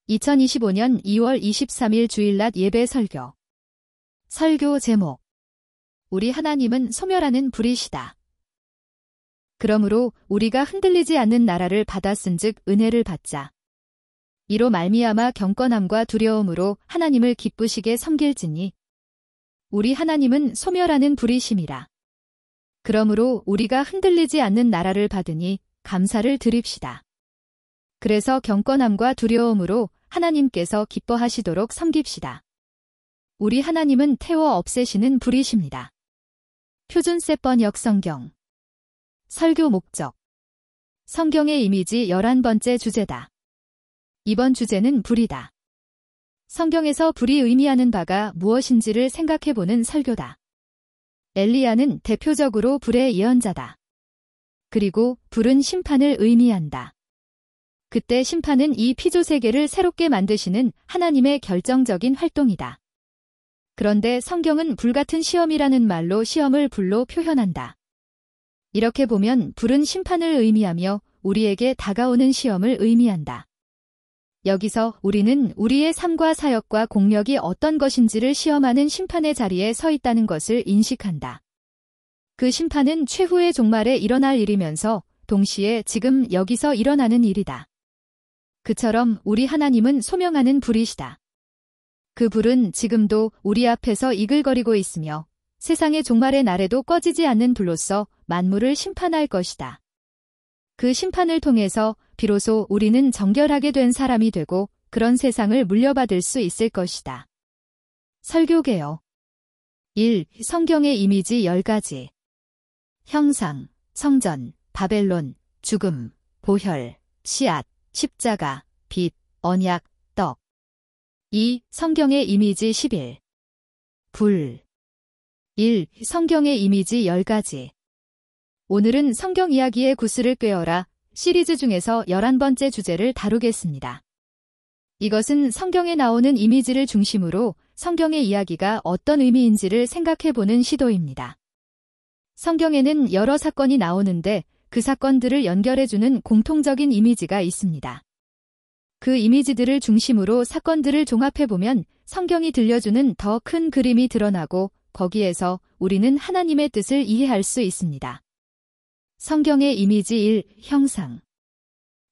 2025년 2월 23일 주일낮 예배 설교. 설교 제목. 우리 하나님은 소멸하는 불이시다. 그러므로 우리가 흔들리지 않는 나라를 받았은즉 은혜를 받자. 이로 말미암아 경건함과 두려움으로 하나님을 기쁘시게 섬길지니 우리 하나님은 소멸하는 불이심이라. 그러므로 우리가 흔들리지 않는 나라를 받으니 감사를 드립시다. 그래서 경건함과 두려움으로 하나님께서 기뻐하시도록 섬깁시다. 우리 하나님은 태워 없애시는 불이십니다. 표준세 번역 성경. 설교 목적. 성경의 이미지 11번째 주제다. 이번 주제는 불이다. 성경에서 불이 의미하는 바가 무엇인지를 생각해보는 설교다. 엘리야는 대표적으로 불의 예언자다. 그리고 불은 심판을 의미한다. 그때 심판은 이 피조세계를 새롭게 만드시는 하나님의 결정적인 활동이다. 그런데 성경은 불같은 시험이라는 말로 시험을 불로 표현한다. 이렇게 보면 불은 심판을 의미하며 우리에게 다가오는 시험을 의미한다. 여기서 우리는 우리의 삶과 사역과 공력이 어떤 것인지를 시험하는 심판의 자리에 서 있다는 것을 인식한다. 그 심판은 최후의 종말에 일어날 일이면서 동시에 지금 여기서 일어나는 일이다. 그처럼 우리 하나님은 소명하는 불이시다. 그 불은 지금도 우리 앞에서 이글거리고 있으며 세상의 종말의 날에도 꺼지지 않는 불로서 만물을 심판할 것이다. 그 심판을 통해서 비로소 우리는 정결하게 된 사람이 되고 그런 세상을 물려받을 수 있을 것이다. 설교개요. 1. 성경의 이미지 10가지. 형상, 성전, 바벨론, 죽음, 보혈, 씨앗, 십자가, 빛, 언약, 떡. 2. 성경의 이미지 11. 불. 1. 성경의 이미지 10가지. 오늘은 성경 이야기의 구슬을 꿰어라 시리즈 중에서 11번째 주제를 다루겠습니다. 이것은 성경에 나오는 이미지를 중심으로 성경의 이야기가 어떤 의미인지를 생각해보는 시도입니다. 성경에는 여러 사건이 나오는데 그 사건들을 연결해주는 공통적인 이미지가 있습니다. 그 이미지들을 중심으로 사건들을 종합해보면 성경이 들려주는 더 큰 그림이 드러나고 거기에서 우리는 하나님의 뜻을 이해할 수 있습니다. 성경의 이미지 1. 형상.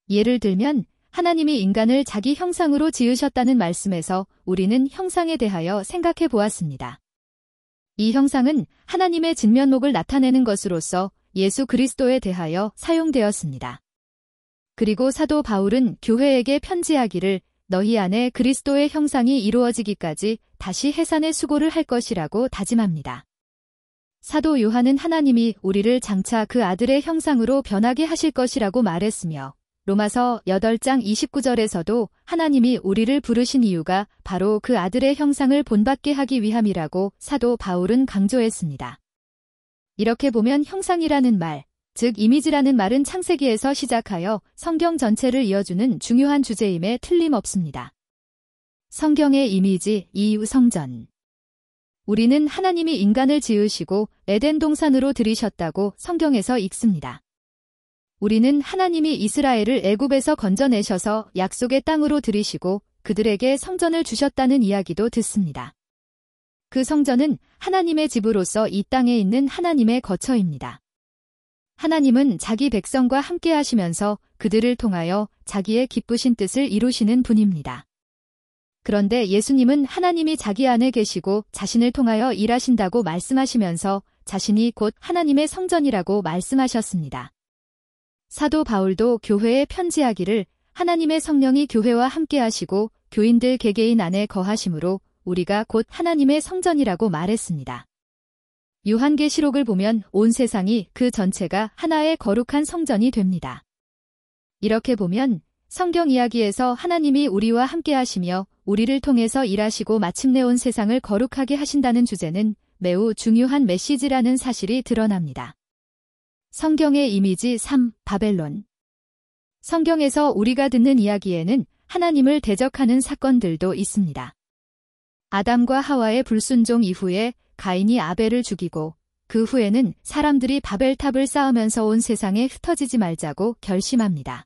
예를 들면 하나님이 인간을 자기 형상으로 지으셨다는 말씀에서 우리는 형상에 대하여 생각해 보았습니다. 이 형상은 하나님의 진면목을 나타내는 것으로서 예수 그리스도에 대하여 사용되었습니다. 그리고 사도 바울은 교회에게 편지하기를 너희 안에 그리스도의 형상이 이루어지기까지 다시 해산의 수고를 할 것이라고 다짐합니다. 사도 요한은 하나님이 우리를 장차 그 아들의 형상으로 변하게 하실 것이라고 말했으며 로마서 8장 29절에서도 하나님이 우리를 부르신 이유가 바로 그 아들의 형상을 본받게 하기 위함이라고 사도 바울은 강조했습니다. 이렇게 보면 형상이라는 말, 즉 이미지라는 말은 창세기에서 시작하여 성경 전체를 이어주는 중요한 주제임에 틀림없습니다. 성경의 이미지 2. 성전. 우리는 하나님이 인간을 지으시고 에덴 동산으로 들이셨다고 성경에서 읽습니다. 우리는 하나님이 이스라엘을 애굽에서 건져내셔서 약속의 땅으로 들이시고 그들에게 성전을 주셨다는 이야기도 듣습니다. 그 성전은 하나님의 집으로서 이 땅에 있는 하나님의 거처입니다. 하나님은 자기 백성과 함께 하시면서 그들을 통하여 자기의 기쁘신 뜻을 이루시는 분입니다. 그런데 예수님은 하나님이 자기 안에 계시고 자신을 통하여 일하신다고 말씀하시면서 자신이 곧 하나님의 성전이라고 말씀하셨습니다. 사도 바울도 교회에 편지하기를 하나님의 성령이 교회와 함께 하시고 교인들 개개인 안에 거하심으로 우리가 곧 하나님의 성전이라고 말했습니다. 요한계시록을 보면 온 세상이 그 전체가 하나의 거룩한 성전이 됩니다. 이렇게 보면 성경 이야기에서 하나님이 우리와 함께 하시며 우리를 통해서 일하시고 마침내 온 세상을 거룩하게 하신다는 주제는 매우 중요한 메시지라는 사실이 드러납니다. 성경의 이미지 3. 바벨론. 성경에서 우리가 듣는 이야기에는 하나님을 대적하는 사건들도 있습니다. 아담과 하와의 불순종 이후에 가인이 아벨을 죽이고 그 후에는 사람들이 바벨탑을 쌓으면서 온 세상에 흩어지지 말자고 결심합니다.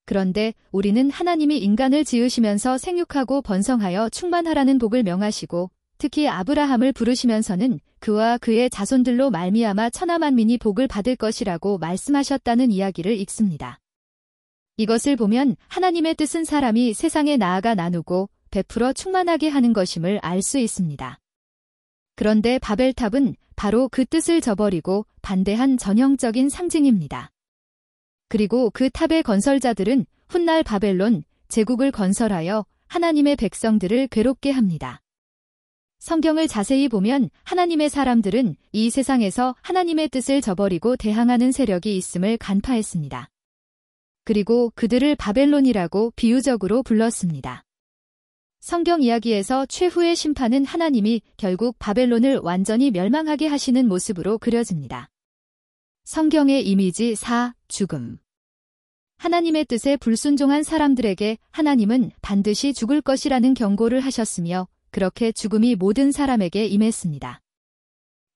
그런데 우리는 하나님이 인간을 지으시면서 생육하고 번성하여 충만하라는 복을 명하시고 특히 아브라함을 부르시면서는 그와 그의 자손들로 말미암아 천하 만민이 복을 받을 것이라고 말씀하셨다는 이야기를 읽습니다. 이것을 보면 하나님의 뜻은 사람이 세상에 나아가 나누고 베풀어 충만하게 하는 것임을 알 수 있습니다. 그런데 바벨탑은 바로 그 뜻을 저버리고 반대한 전형적인 상징입니다. 그리고 그 탑의 건설자들은 훗날 바벨론 제국을 건설하여 하나님의 백성들을 괴롭게 합니다. 성경을 자세히 보면 하나님의 사람들은 이 세상에서 하나님의 뜻을 저버리고 대항하는 세력이 있음을 간파했습니다. 그리고 그들을 바벨론이라고 비유적으로 불렀습니다. 성경 이야기에서 최후의 심판은 하나님이 결국 바벨론을 완전히 멸망하게 하시는 모습으로 그려집니다. 성경의 이미지 4. 죽음. 하나님의 뜻에 불순종한 사람들에게 하나님은 반드시 죽을 것이라는 경고를 하셨으며 그렇게 죽음이 모든 사람에게 임했습니다.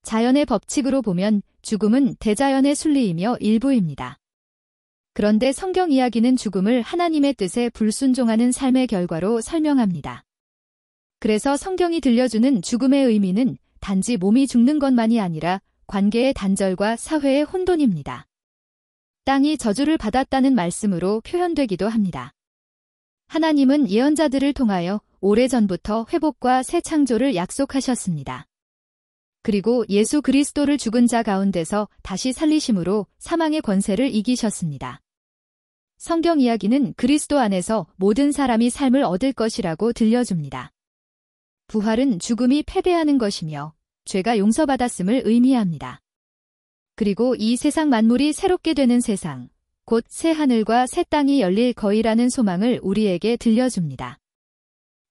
자연의 법칙으로 보면 죽음은 대자연의 순리이며 일부입니다. 그런데 성경 이야기는 죽음을 하나님의 뜻에 불순종하는 삶의 결과로 설명합니다. 그래서 성경이 들려주는 죽음의 의미는 단지 몸이 죽는 것만이 아니라 관계의 단절과 사회의 혼돈입니다. 땅이 저주를 받았다는 말씀으로 표현되기도 합니다. 하나님은 예언자들을 통하여 오래전부터 회복과 새 창조를 약속하셨습니다. 그리고 예수 그리스도를 죽은 자 가운데서 다시 살리심으로 사망의 권세를 이기셨습니다. 성경 이야기는 그리스도 안에서 모든 사람이 삶을 얻을 것이라고 들려줍니다. 부활은 죽음이 패배하는 것이며 죄가 용서받았음을 의미합니다. 그리고 이 세상 만물이 새롭게 되는 세상, 곧 새 하늘과 새 땅이 열릴 거이라는 소망을 우리에게 들려줍니다.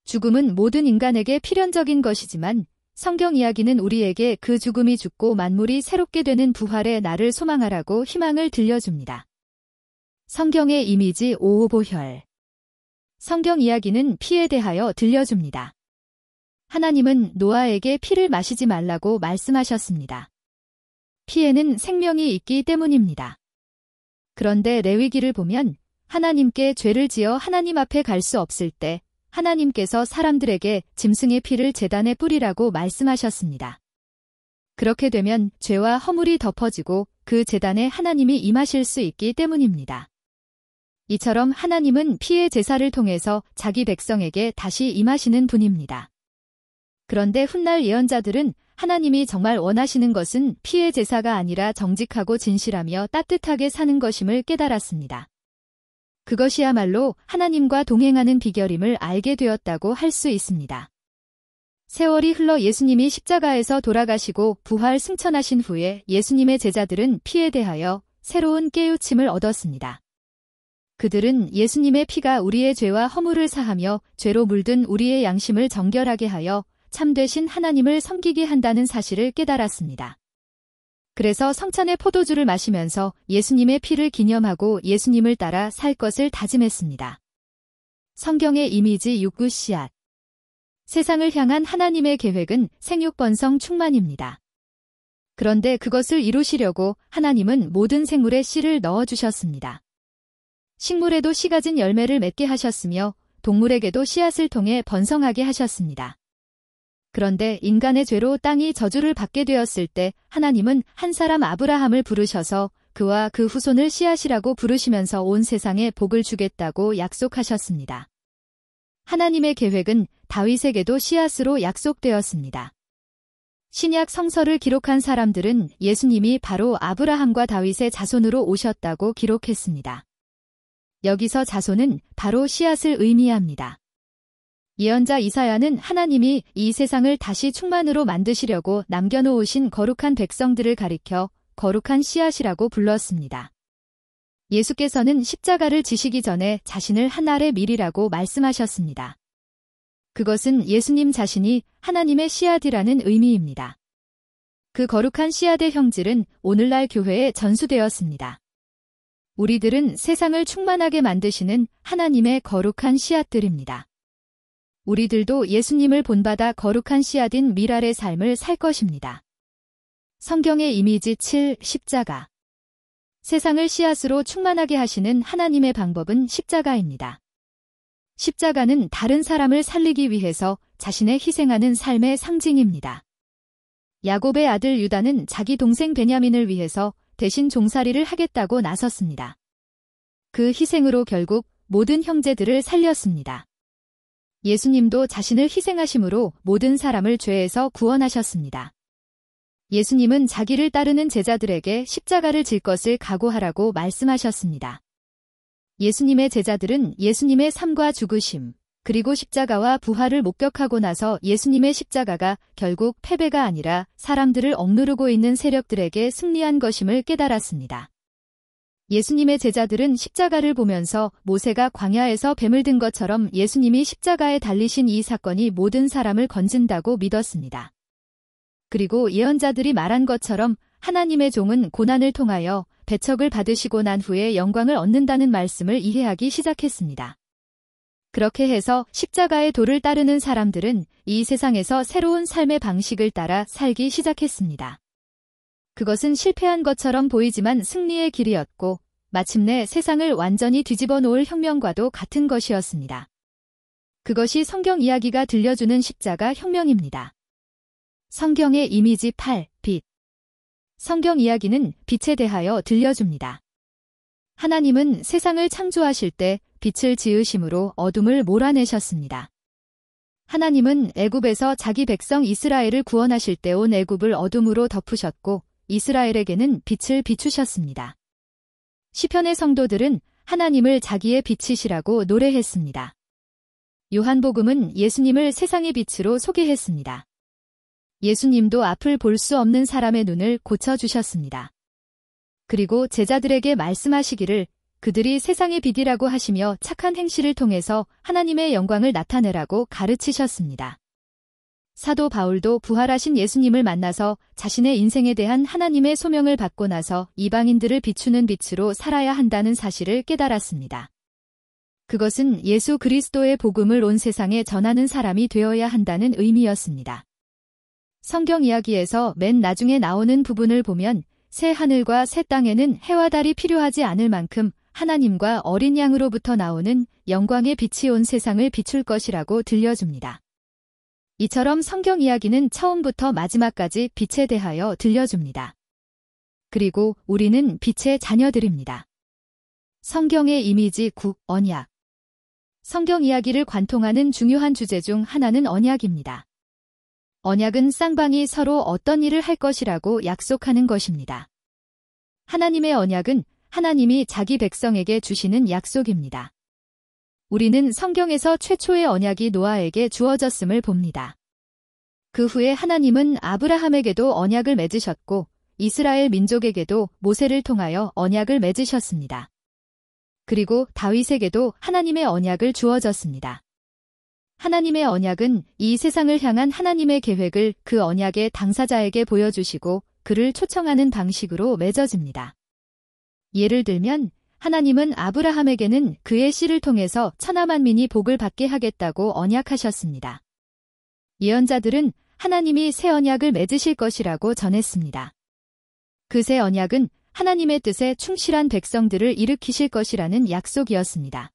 죽음은 모든 인간에게 필연적인 것이지만 성경 이야기는 우리에게 그 죽음이 죽고 만물이 새롭게 되는 부활의 날을 소망하라고 희망을 들려줍니다. 성경의 이미지 5. 보혈. 성경 이야기는 피에 대하여 들려줍니다. 하나님은 노아에게 피를 마시지 말라고 말씀하셨습니다. 피에는 생명이 있기 때문입니다. 그런데 레위기를 보면 하나님께 죄를 지어 하나님 앞에 갈 수 없을 때 하나님께서 사람들에게 짐승의 피를 제단에 뿌리라고 말씀하셨습니다. 그렇게 되면 죄와 허물이 덮어지고 그 제단에 하나님이 임하실 수 있기 때문입니다. 이처럼 하나님은 피의 제사를 통해서 자기 백성에게 다시 임하시는 분입니다. 그런데 훗날 예언자들은 하나님이 정말 원하시는 것은 피의 제사가 아니라 정직하고 진실하며 따뜻하게 사는 것임을 깨달았습니다. 그것이야말로 하나님과 동행하는 비결임을 알게 되었다고 할 수 있습니다. 세월이 흘러 예수님이 십자가에서 돌아가시고 부활 승천하신 후에 예수님의 제자들은 피에 대하여 새로운 깨우침을 얻었습니다. 그들은 예수님의 피가 우리의 죄와 허물을 사하며 죄로 물든 우리의 양심을 정결하게 하여 참되신 하나님을 섬기게 한다는 사실을 깨달았습니다. 그래서 성찬의 포도주를 마시면서 예수님의 피를 기념하고 예수님을 따라 살 것을 다짐했습니다. 성경의 이미지 6. 씨앗. 세상을 향한 하나님의 계획은 생육번성 충만입니다. 그런데 그것을 이루시려고 하나님은 모든 생물에 씨를 넣어주셨습니다. 식물에도 씨 가진 열매를 맺게 하셨으며 동물에게도 씨앗을 통해 번성하게 하셨습니다. 그런데 인간의 죄로 땅이 저주를 받게 되었을 때 하나님은 한 사람 아브라함을 부르셔서 그와 그 후손을 씨앗이라고 부르시면서 온 세상에 복을 주겠다고 약속하셨습니다. 하나님의 계획은 다윗에게도 씨앗으로 약속되었습니다. 신약 성서를 기록한 사람들은 예수님이 바로 아브라함과 다윗의 자손으로 오셨다고 기록했습니다. 여기서 자손은 바로 씨앗을 의미합니다. 예언자 이사야는 하나님이 이 세상을 다시 충만으로 만드시려고 남겨놓으신 거룩한 백성들을 가리켜 거룩한 씨앗이라고 불렀습니다. 예수께서는 십자가를 지시기 전에 자신을 하늘의 밀이라고 말씀하셨습니다. 그것은 예수님 자신이 하나님의 씨앗이라는 의미입니다. 그 거룩한 씨앗의 형질은 오늘날 교회에 전수되었습니다. 우리들은 세상을 충만하게 만드시는 하나님의 거룩한 씨앗들입니다. 우리들도 예수님을 본받아 거룩한 씨앗인 미랄의 삶을 살 것입니다. 성경의 이미지 7. 십자가. 세상을 씨앗으로 충만하게 하시는 하나님의 방법은 십자가입니다. 십자가는 다른 사람을 살리기 위해서 자신의 희생하는 삶의 상징입니다. 야곱의 아들 유다는 자기 동생 베냐민을 위해서 대신 종살이를 하겠다고 나섰습니다. 그 희생으로 결국 모든 형제들을 살렸습니다. 예수님도 자신을 희생하심으로 모든 사람을 죄에서 구원하셨습니다. 예수님은 자기를 따르는 제자들에게 십자가를 질 것을 각오하라고 말씀하셨습니다. 예수님의 제자들은 예수님의 삶과 죽으심, 그리고 십자가와 부활을 목격하고 나서 예수님의 십자가가 결국 패배가 아니라 사람들을 억누르고 있는 세력들에게 승리한 것임을 깨달았습니다. 예수님의 제자들은 십자가를 보면서 모세가 광야에서 뱀을 든 것처럼 예수님이 십자가에 달리신 이 사건이 모든 사람을 건진다고 믿었습니다. 그리고 예언자들이 말한 것처럼 하나님의 종은 고난을 통하여 배척을 받으시고 난 후에 영광을 얻는다는 말씀을 이해하기 시작했습니다. 그렇게 해서 십자가의 도를 따르는 사람들은 이 세상에서 새로운 삶의 방식을 따라 살기 시작했습니다. 그것은 실패한 것처럼 보이지만 승리의 길이었고 마침내 세상을 완전히 뒤집어 놓을 혁명과도 같은 것이었습니다. 그것이 성경 이야기가 들려주는 십자가 혁명입니다. 성경의 이미지 8, 빛. 성경 이야기는 빛에 대하여 들려줍니다. 하나님은 세상을 창조하실 때 빛을 지으심으로 어둠을 몰아내셨습니다. 하나님은 애굽에서 자기 백성 이스라엘을 구원하실 때 온 애굽을 어둠으로 덮으셨고 이스라엘에게는 빛을 비추셨습니다. 시편의 성도들은 하나님을 자기의 빛이시라고 노래했습니다. 요한복음은 예수님을 세상의 빛으로 소개했습니다. 예수님도 앞을 볼 수 없는 사람의 눈을 고쳐주셨습니다. 그리고 제자들에게 말씀하시기를 그들이 세상의 빛이라고 하시며 착한 행실을 통해서 하나님의 영광을 나타내라고 가르치셨습니다. 사도 바울도 부활하신 예수님을 만나서 자신의 인생에 대한 하나님의 소명을 받고 나서 이방인들을 비추는 빛으로 살아야 한다는 사실을 깨달았습니다. 그것은 예수 그리스도의 복음을 온 세상에 전하는 사람이 되어야 한다는 의미였습니다. 성경 이야기에서 맨 나중에 나오는 부분을 보면 새 하늘과 새 땅에는 해와 달이 필요하지 않을 만큼 하나님과 어린 양으로부터 나오는 영광의 빛이 온 세상을 비출 것이라고 들려줍니다. 이처럼 성경 이야기는 처음부터 마지막까지 빛에 대하여 들려줍니다. 그리고 우리는 빛의 자녀들입니다. 성경의 이미지 9, 언약. 성경 이야기를 관통하는 중요한 주제 중 하나는 언약입니다. 언약은 쌍방이 서로 어떤 일을 할 것이라고 약속하는 것입니다. 하나님의 언약은 하나님이 자기 백성에게 주시는 약속입니다. 우리는 성경에서 최초의 언약이 노아에게 주어졌음을 봅니다. 그 후에 하나님은 아브라함에게도 언약을 맺으셨고 이스라엘 민족에게도 모세를 통하여 언약을 맺으셨습니다. 그리고 다윗에게도 하나님의 언약을 주어졌습니다. 하나님의 언약은 이 세상을 향한 하나님의 계획을 그 언약의 당사자에게 보여주시고 그를 초청하는 방식으로 맺어집니다. 예를 들면 하나님은 아브라함에게는 그의 씨를 통해서 천하 만민이 복을 받게 하겠다고 언약하셨습니다. 예언자들은 하나님이 새 언약을 맺으실 것이라고 전했습니다. 그 새 언약은 하나님의 뜻에 충실한 백성들을 일으키실 것이라는 약속이었습니다.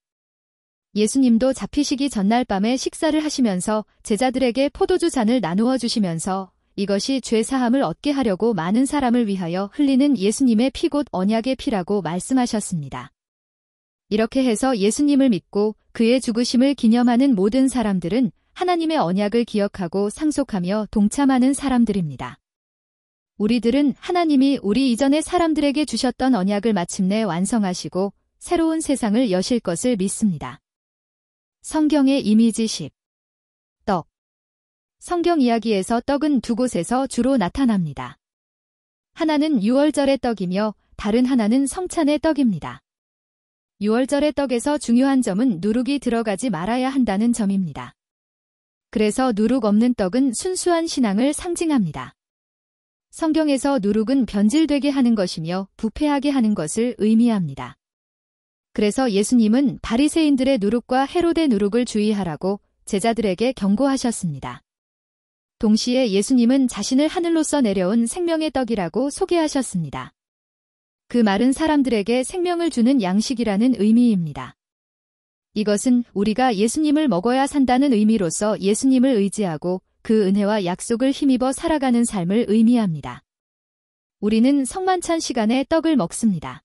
예수님도 잡히시기 전날 밤에 식사를 하시면서 제자들에게 포도주 잔을 나누어 주시면서 이것이 죄 사함을 얻게 하려고 많은 사람을 위하여 흘리는 예수님의 피 곧 언약의 피라고 말씀하셨습니다. 이렇게 해서 예수님을 믿고 그의 죽으심을 기념하는 모든 사람들은 하나님의 언약을 기억하고 상속하며 동참하는 사람들입니다. 우리들은 하나님이 우리 이전의 사람들에게 주셨던 언약을 마침내 완성하시고 새로운 세상을 여실 것을 믿습니다. 성경의 이미지 10. 떡. 성경 이야기에서 떡은 두 곳에서 주로 나타납니다. 하나는 유월절의 떡이며 다른 하나는 성찬의 떡입니다. 유월절의 떡에서 중요한 점은 누룩이 들어가지 말아야 한다는 점입니다. 그래서 누룩 없는 떡은 순수한 신앙을 상징합니다. 성경에서 누룩은 변질되게 하는 것이며 부패하게 하는 것을 의미합니다. 그래서 예수님은 바리새인들의 누룩과 헤롯의 누룩을 주의하라고 제자들에게 경고하셨습니다. 동시에 예수님은 자신을 하늘로서 내려온 생명의 떡이라고 소개하셨습니다. 그 말은 사람들에게 생명을 주는 양식이라는 의미입니다. 이것은 우리가 예수님을 먹어야 산다는 의미로서 예수님을 의지하고 그 은혜와 약속을 힘입어 살아가는 삶을 의미합니다. 우리는 성만찬 시간에 떡을 먹습니다.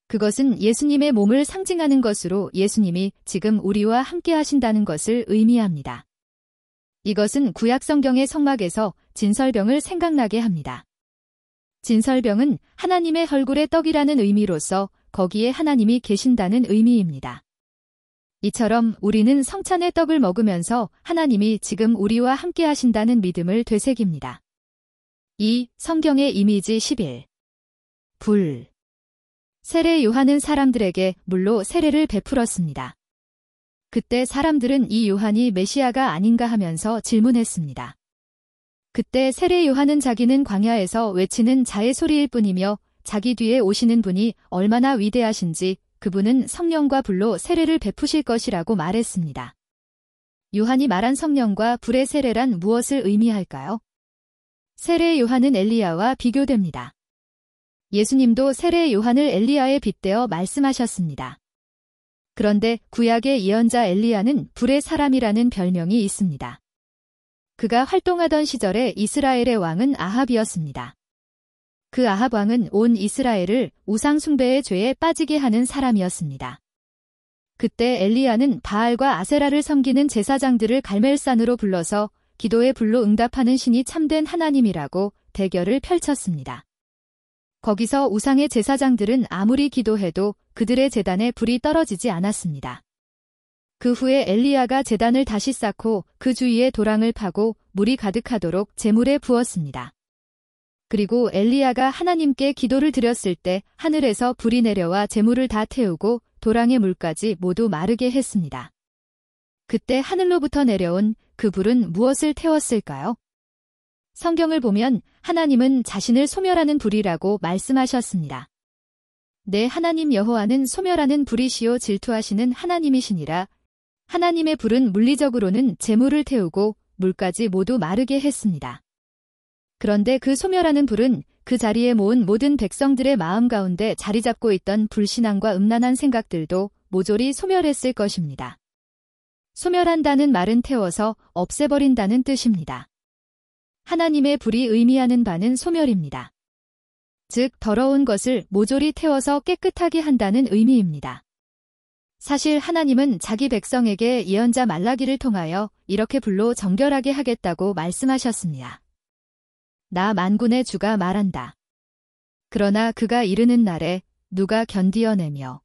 그것은 예수님의 몸을 상징하는 것으로 예수님이 지금 우리와 함께 하신다는 것을 의미합니다. 이것은 구약 성경의 성막에서 진설병을 생각나게 합니다. 진설병은 하나님의 얼굴의 떡이라는 의미로서 거기에 하나님이 계신다는 의미입니다. 이처럼 우리는 성찬의 떡을 먹으면서 하나님이 지금 우리와 함께 하신다는 믿음을 되새깁니다. 2. 성경의 이미지 11. 불. 세례 요한은 사람들에게 물로 세례를 베풀었습니다. 그때 사람들은 이 요한이 메시아가 아닌가 하면서 질문했습니다. 그때 세례 요한은 자기는 광야에서 외치는 자의 소리일 뿐이며 자기 뒤에 오시는 분이 얼마나 위대하신지 그분은 성령과 불로 세례를 베푸실 것이라고 말했습니다. 요한이 말한 성령과 불의 세례란 무엇을 의미할까요? 세례 요한은 엘리야와 비교됩니다. 예수님도 세례 요한을 엘리야에 빗대어 말씀하셨습니다. 그런데 구약의 예언자 엘리야는 불의 사람이라는 별명이 있습니다. 그가 활동하던 시절에 이스라엘의 왕은 아합이었습니다. 그 아합 왕은 온 이스라엘을 우상 숭배의 죄에 빠지게 하는 사람이었습니다. 그때 엘리야는 바알과 아세라를 섬기는 제사장들을 갈멜산으로 불러서 기도의 불로 응답하는 신이 참된 하나님이라고 대결을 펼쳤습니다. 거기서 우상의 제사장들은 아무리 기도해도 그들의 제단에 불이 떨어지지 않았습니다. 그 후에 엘리야가 제단을 다시 쌓고 그 주위에 도랑을 파고 물이 가득하도록 제물에 부었습니다. 그리고 엘리야가 하나님께 기도를 드렸을 때 하늘에서 불이 내려와 제물을 다 태우고 도랑의 물까지 모두 마르게 했습니다. 그때 하늘로부터 내려온 그 불은 무엇을 태웠을까요? 성경을 보면 하나님은 자신을 소멸하는 불이라고 말씀하셨습니다. 내 하나님 여호와는 소멸하는 불이시요 질투하시는 하나님이시니라. 하나님의 불은 물리적으로는 제물을 태우고 물까지 모두 마르게 했습니다. 그런데 그 소멸하는 불은 그 자리에 모은 모든 백성들의 마음 가운데 자리 잡고 있던 불신앙과 음란한 생각들도 모조리 소멸했을 것입니다. 소멸한다는 말은 태워서 없애버린다는 뜻입니다. 하나님의 불이 의미하는 바는 소멸입니다. 즉, 더러운 것을 모조리 태워서 깨끗하게 한다는 의미입니다. 사실 하나님은 자기 백성에게 예언자 말라기를 통하여 이렇게 불로 정결하게 하겠다고 말씀하셨습니다. 나 만군의 주가 말한다. 그러나 그가 이르는 날에 누가 견디어내며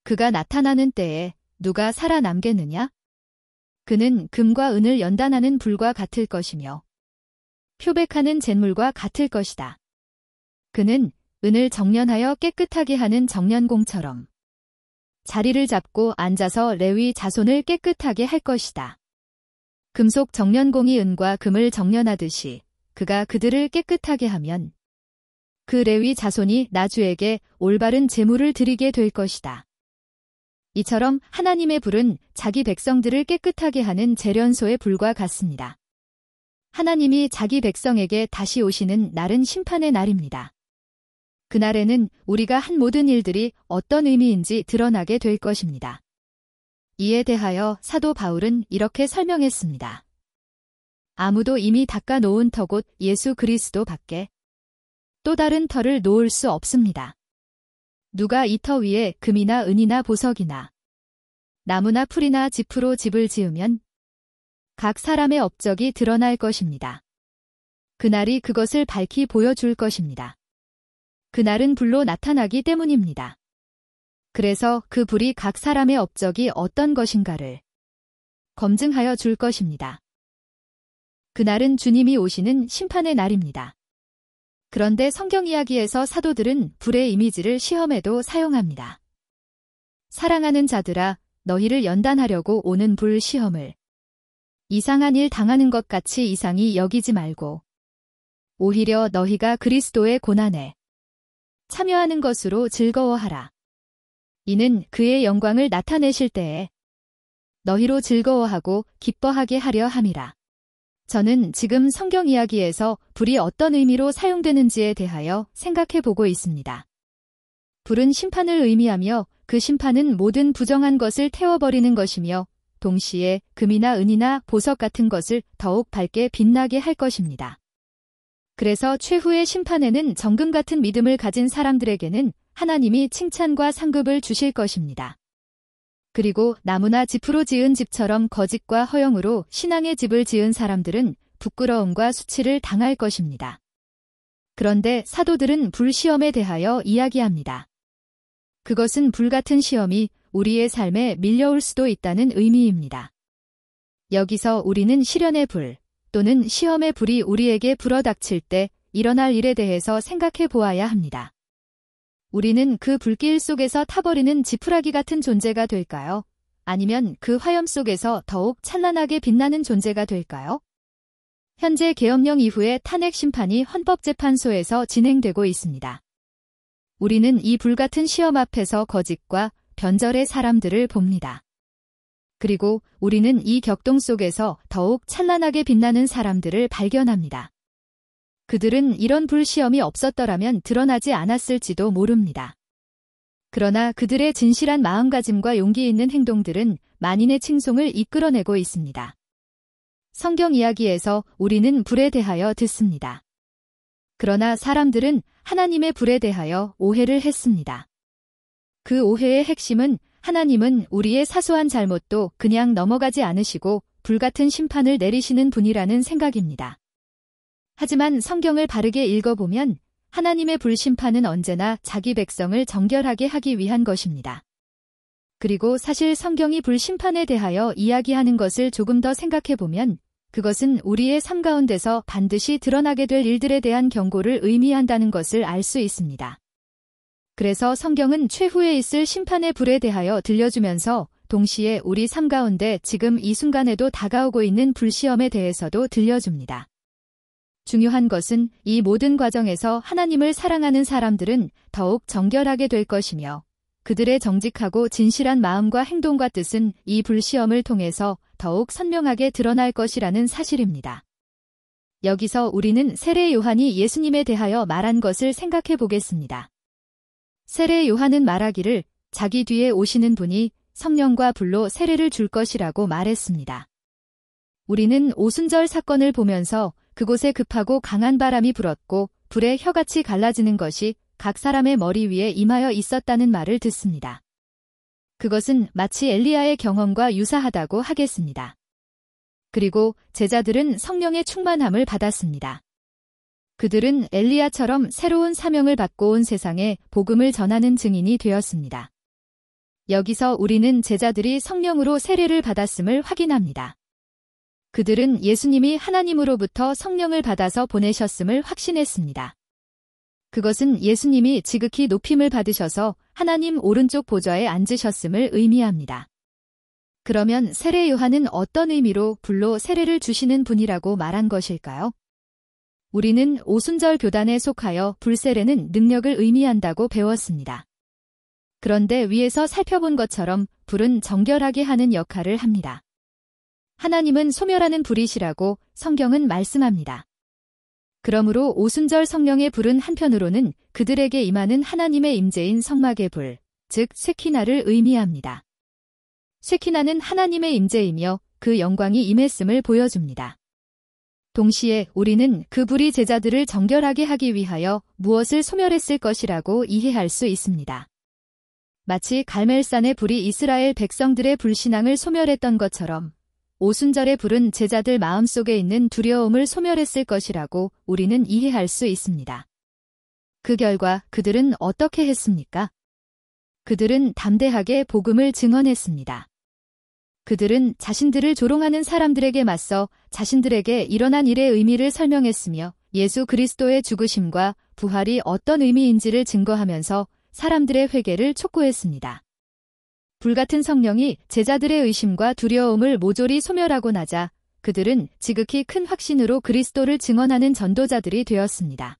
그가 나타나는 때에 누가 살아남겠느냐? 그는 금과 은을 연단하는 불과 같을 것이며 표백하는 잿물과 같을 것이다. 그는 은을 정련하여 깨끗하게 하는 정련공처럼 자리를 잡고 앉아서 레위 자손을 깨끗하게 할 것이다. 금속 정련공이 은과 금을 정련하듯이 그가 그들을 깨끗하게 하면 그 레위 자손이 나주에게 올바른 제물을 드리게 될 것이다. 이처럼 하나님의 불은 자기 백성들을 깨끗하게 하는 재련소의 불과 같습니다. 하나님이 자기 백성에게 다시 오시는 날은 심판의 날입니다. 그날에는 우리가 한 모든 일들이 어떤 의미인지 드러나게 될 것입니다. 이에 대하여 사도 바울은 이렇게 설명했습니다. 아무도 이미 닦아 놓은 터 곧 예수 그리스도 밖에 또 다른 터를 놓을 수 없습니다. 누가 이 터 위에 금이나 은이나 보석이나 나무나 풀이나 지프로 집을 지으면 각 사람의 업적이 드러날 것입니다. 그날이 그것을 밝히 보여줄 것입니다. 그날은 불로 나타나기 때문입니다. 그래서 그 불이 각 사람의 업적이 어떤 것인가를 검증하여 줄 것입니다. 그날은 주님이 오시는 심판의 날입니다. 그런데 성경 이야기에서 사도들은 불의 이미지를 시험에도 사용합니다. 사랑하는 자들아, 너희를 연단하려고 오는 불 시험을 이상한 일 당하는 것 같이 이상히 여기지 말고 오히려 너희가 그리스도의 고난에 참여하는 것으로 즐거워하라. 이는 그의 영광을 나타내실 때에 너희로 즐거워하고 기뻐하게 하려 함이라. 저는 지금 성경 이야기에서 불이 어떤 의미로 사용되는지에 대하여 생각해 보고 있습니다. 불은 심판을 의미하며 그 심판은 모든 부정한 것을 태워버리는 것이며 동시에 금이나 은이나 보석 같은 것을 더욱 밝게 빛나게 할 것입니다. 그래서 최후의 심판에는 정금 같은 믿음을 가진 사람들에게는 하나님이 칭찬과 상급을 주실 것입니다. 그리고 나무나 짚으로 지은 집처럼 거짓과 허영으로 신앙의 집을 지은 사람들은 부끄러움과 수치를 당할 것입니다. 그런데 사도들은 불시험에 대하여 이야기합니다. 그것은 불같은 시험이 우리의 삶에 밀려올 수도 있다는 의미입니다. 여기서 우리는 시련의 불 또는 시험의 불이 우리에게 불어닥칠 때 일어날 일에 대해서 생각해 보아야 합니다. 우리는 그 불길 속에서 타버리는 지푸라기 같은 존재가 될까요? 아니면 그 화염 속에서 더욱 찬란하게 빛나는 존재가 될까요? 현재 계엄령 이후에 탄핵 심판이 헌법재판소에서 진행되고 있습니다. 우리는 이 불같은 시험 앞에서 거짓과 변절의 사람들을 봅니다. 그리고 우리는 이 격동 속에서 더욱 찬란하게 빛나는 사람들을 발견합니다. 그들은 이런 불시험이 없었더라면 드러나지 않았을지도 모릅니다. 그러나 그들의 진실한 마음가짐과 용기 있는 행동들은 만인의 칭송을 이끌어내고 있습니다. 성경 이야기에서 우리는 불에 대하여 듣습니다. 그러나 사람들은 하나님의 불에 대하여 오해를 했습니다. 그 오해의 핵심은 하나님은 우리의 사소한 잘못도 그냥 넘어가지 않으시고 불같은 심판을 내리시는 분이라는 생각입니다. 하지만 성경을 바르게 읽어보면 하나님의 불심판은 언제나 자기 백성을 정결하게 하기 위한 것입니다. 그리고 사실 성경이 불심판에 대하여 이야기하는 것을 조금 더 생각해보면 그것은 우리의 삶 가운데서 반드시 드러나게 될 일들에 대한 경고를 의미한다는 것을 알 수 있습니다. 그래서 성경은 최후에 있을 심판의 불에 대하여 들려주면서 동시에 우리 삶 가운데 지금 이 순간에도 다가오고 있는 불시험에 대해서도 들려줍니다. 중요한 것은 이 모든 과정에서 하나님을 사랑하는 사람들은 더욱 정결하게 될 것이며 그들의 정직하고 진실한 마음과 행동과 뜻은 이 불시험을 통해서 더욱 선명하게 드러날 것이라는 사실입니다. 여기서 우리는 세례 요한이 예수님에 대하여 말한 것을 생각해 보겠습니다. 세례 요한은 말하기를 자기 뒤에 오시는 분이 성령과 불로 세례를 줄 것이라고 말했습니다. 우리는 오순절 사건을 보면서 그곳에 급하고 강한 바람이 불었고 불에 혀같이 갈라지는 것이 각 사람의 머리 위에 임하여 있었다는 말을 듣습니다. 그것은 마치 엘리야의 경험과 유사하다고 하겠습니다. 그리고 제자들은 성령의 충만함을 받았습니다. 그들은 엘리야처럼 새로운 사명을 받고 온 세상에 복음을 전하는 증인이 되었습니다. 여기서 우리는 제자들이 성령으로 세례를 받았음을 확인합니다. 그들은 예수님이 하나님으로부터 성령을 받아서 보내셨음을 확신했습니다. 그것은 예수님이 지극히 높임을 받으셔서 하나님 오른쪽 보좌에 앉으셨음을 의미합니다. 그러면 세례 요한은 어떤 의미로 불로 세례를 주시는 분이라고 말한 것일까요? 우리는 오순절 교단에 속하여 불세례는 능력을 의미한다고 배웠습니다. 그런데 위에서 살펴본 것처럼 불은 정결하게 하는 역할을 합니다. 하나님은 소멸하는 불이시라고 성경은 말씀합니다. 그러므로 오순절 성령의 불은 한편으로는 그들에게 임하는 하나님의 임재인 성막의 불, 즉 쉐키나를 의미합니다. 쉐키나는 하나님의 임재이며 그 영광이 임했음을 보여줍니다. 동시에 우리는 그 불이 제자들을 정결하게 하기 위하여 무엇을 소멸했을 것이라고 이해할 수 있습니다. 마치 갈멜산의 불이 이스라엘 백성들의 불신앙을 소멸했던 것처럼 오순절의 불은 제자들 마음속에 있는 두려움을 소멸했을 것이라고 우리는 이해할 수 있습니다. 그 결과 그들은 어떻게 했습니까? 그들은 담대하게 복음을 증언했습니다. 그들은 자신들을 조롱하는 사람들에게 맞서 자신들에게 일어난 일의 의미를 설명했으며 예수 그리스도의 죽으심과 부활이 어떤 의미인지를 증거하면서 사람들의 회개를 촉구했습니다. 불같은 성령이 제자들의 의심과 두려움을 모조리 소멸하고 나자 그들은 지극히 큰 확신으로 그리스도를 증언하는 전도자들이 되었습니다.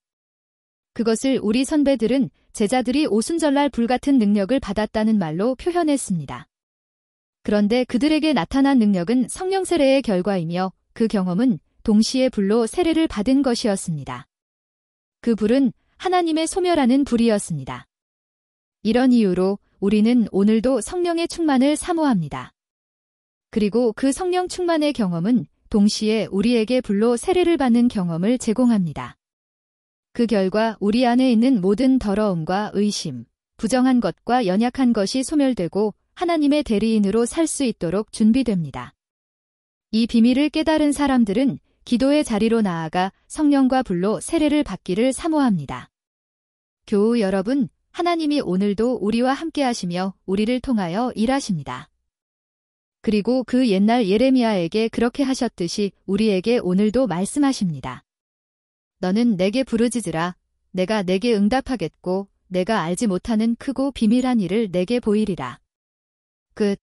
그것을 우리 선배들은 제자들이 오순절날 불같은 능력을 받았다는 말로 표현했습니다. 그런데 그들에게 나타난 능력은 성령 세례의 결과이며 그 경험은 동시에 불로 세례를 받은 것이었습니다. 그 불은 하나님의 소멸하는 불이었습니다. 이런 이유로 우리는 오늘도 성령의 충만을 사모합니다. 그리고 그 성령 충만의 경험은 동시에 우리에게 불로 세례를 받는 경험을 제공합니다. 그 결과 우리 안에 있는 모든 더러움과 의심, 부정한 것과 연약한 것이 소멸되고 하나님의 대리인으로 살 수 있도록 준비됩니다. 이 비밀을 깨달은 사람들은 기도의 자리로 나아가 성령과 불로 세례를 받기를 사모합니다. 교우 여러분, 하나님이 오늘도 우리와 함께 하시며 우리를 통하여 일하십니다. 그리고 그 옛날 예레미야에게 그렇게 하셨듯이 우리에게 오늘도 말씀하십니다. 너는 내게 부르짖으라. 내가 내게 응답하겠고 내가 알지 못하는 크고 비밀한 일을 내게 보이리라. 끝.